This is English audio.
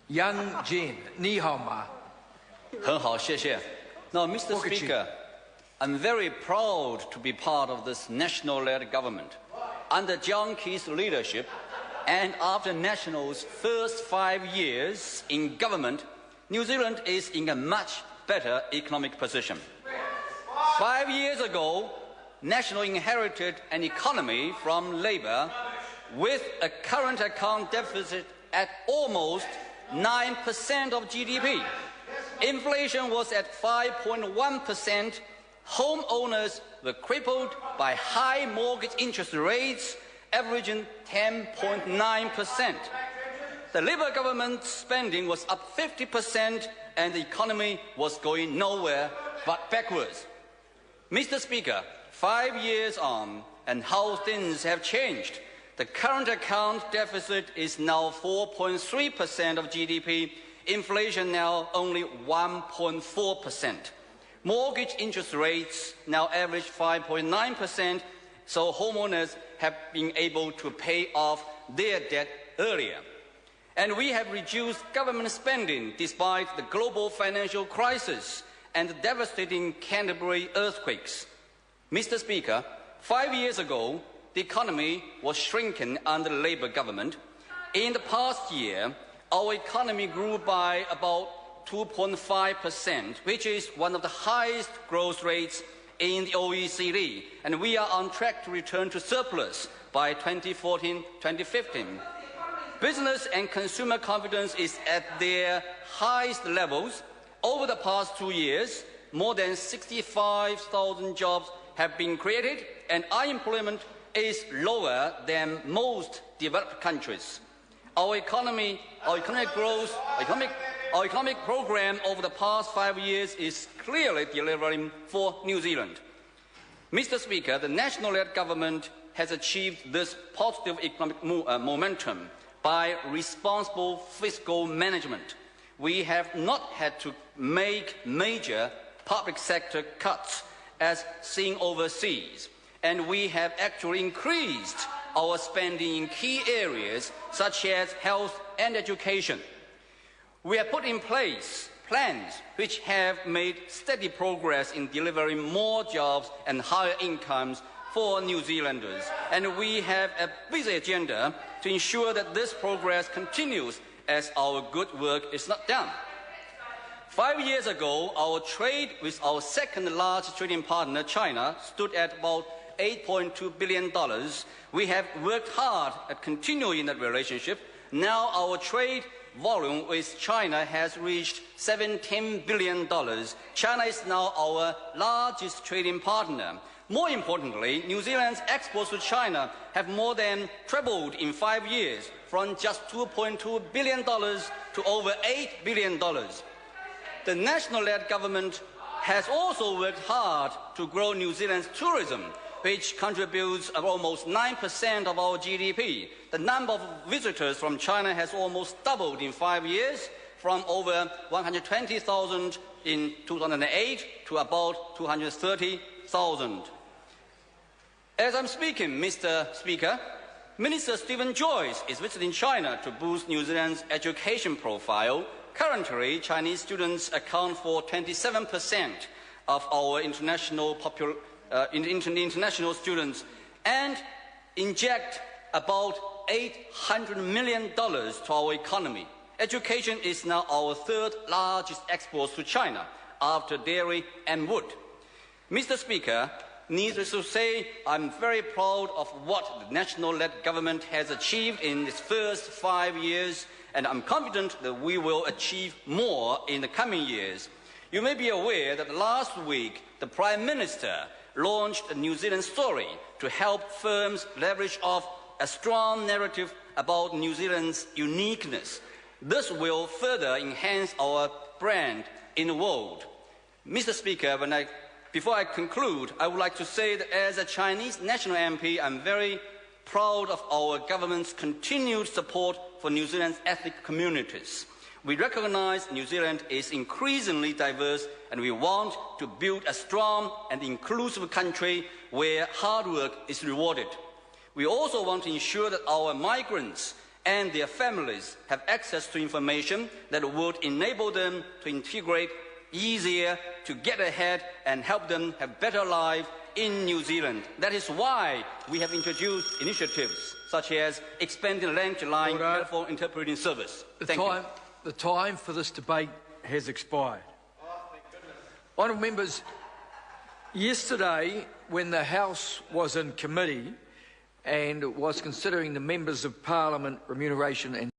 Yang Jin, 你好吗？很好，谢谢。Now, Mr. Speaker, I'm very proud to be part of this national-led government. Under John Key's leadership, and after National's first 5 years in government, New Zealand is in a much better economic position. 5 years ago, National inherited an economy from Labour with a current account deficit at almost 9% of GDP. Inflation was at 5.1%. Homeowners were crippled by high mortgage interest rates, averaging 10.9%. The Labour government spending was up 50%, and the economy was going nowhere but backwards. Mr. Speaker, 5 years on, and how things have changed. The current account deficit is now 4.3% of GDP, inflation now only 1.4%. Mortgage interest rates now average 5.9%, so homeowners have been able to pay off their debt earlier. And we have reduced government spending despite the global financial crisis and the devastating Canterbury earthquakes. Mr. Speaker, 5 years ago, the economy was shrinking under the Labour government. In the past year, our economy grew by about 2.5%, which is one of the highest growth rates in the OECD, and we are on track to return to surplus by 2014-2015. Business and consumer confidence is at their highest levels. Over the past 2 years, more than 65,000 jobs have been created, and unemployment is lower than most developed countries. Our economic program over the past 5 years is clearly delivering for New Zealand. Mr. Speaker, the national-led government has achieved this positive economic momentum by responsible fiscal management. We have not had to make major public sector cuts as seen overseas, and we have actually increased our spending in key areas such as health and education. We have put in place plans which have made steady progress in delivering more jobs and higher incomes for New Zealanders, and we have a busy agenda to ensure that this progress continues as our good work is not done. 5 years ago, our trade with our second largest trading partner, China, stood at about $8.2 billion. We have worked hard at continuing that relationship. Now our trade volume with China has reached $17 billion. China is now our largest trading partner. More importantly, New Zealand's exports to China have more than trebled in 5 years, from just $2.2 billion to over $8 billion. The national-led government has also worked hard to grow New Zealand's tourism, which contributes almost 9% of our GDP. The number of visitors from China has almost doubled in 5 years, from over 120,000 in 2008 to about 230,000. As I'm speaking, Mr. Speaker, Minister Stephen Joyce is visiting China to boost New Zealand's education profile. Currently, Chinese students account for 27% of our international students and inject about $800 million to our economy. Education is now our third largest export to China after dairy and wood. Mr. Speaker, needless to say, I'm very proud of what the national-led government has achieved in its first 5 years, and I'm confident that we will achieve more in the coming years. You may be aware that last week, the Prime Minister launched a New Zealand story to help firms leverage off a strong narrative about New Zealand's uniqueness. This will further enhance our brand in the world. Mr. Speaker, before I conclude, I would like to say that as a Chinese national MP, I'm very proud of our government's continued support for New Zealand's ethnic communities. We recognize New Zealand is increasingly diverse, and we want to build a strong and inclusive country where hard work is rewarded. We also want to ensure that our migrants and their families have access to information that would enable them to integrate easier, to get ahead and help them have better lives in New Zealand. That is why we have introduced initiatives such as expanding language line telephone interpreting service. The time for this debate has expired. Honourable members, yesterday when the House was in committee and was considering the Members of Parliament remuneration and